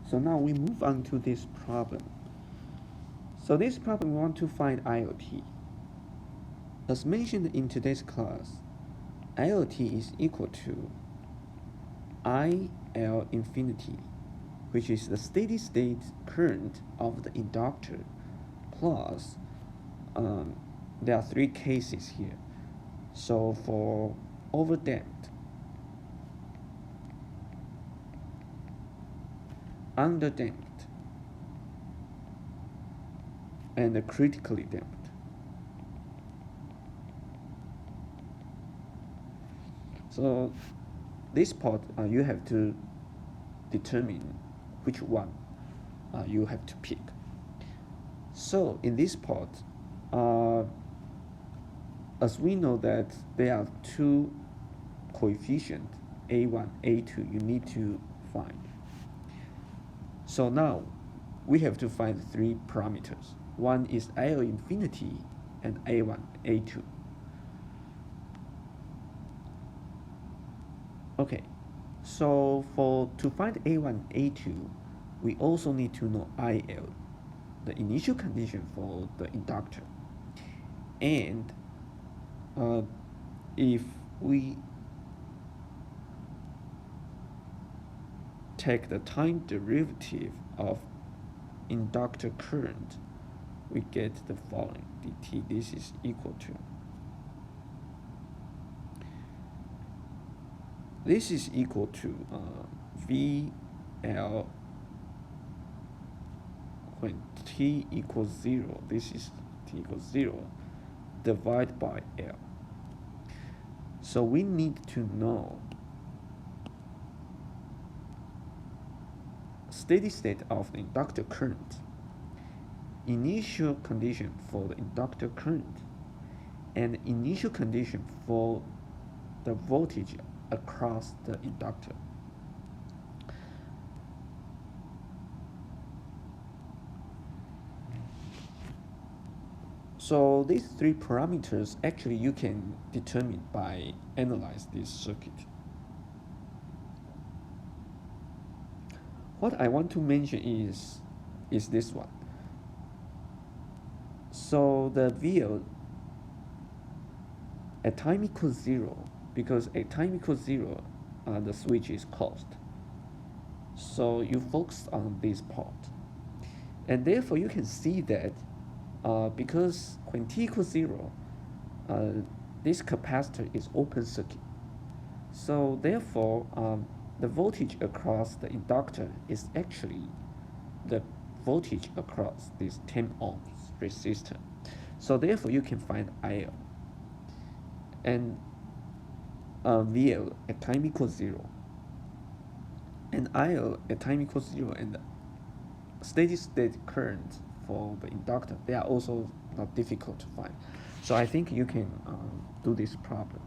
So now we move on to this problem. So this problem we want to find IoT. As mentioned in today's class, IoT is equal to IL infinity, which is the steady state current of the inductor, plus there are three cases here. So for overdamped, underdamped, and critically damped. So this part you have to determine which one you have to pick. So in this part, as we know that there are two coefficients, A1, A2, you need to find. So now we have to find three parameters. One is IL infinity and A1, A2. Okay, so to find A1, A2, we also need to know IL, the initial condition for the inductor. And if we take the time derivative of inductor current, we get the following dt. This is equal to, this is equal to VL when t equals 0, this is t equals 0, divided by L. So we need to know steady state of the inductor current, initial condition for the inductor current, and initial condition for the voltage across the inductor. So these three parameters actually you can determine by analyze this circuit. What I want to mention is this one. So the VL at time equals 0, because at time equals 0, the switch is closed. So you focus on this part. And therefore you can see that because when t equals 0, this capacitor is open circuit. So therefore, the voltage across the inductor is actually the voltage across this 10 ohms resistor. So therefore, you can find IL and VL at time equals 0, and IL at time equals 0, and steady state current for the inductor, they are also not difficult to find. So I think you can do this problem.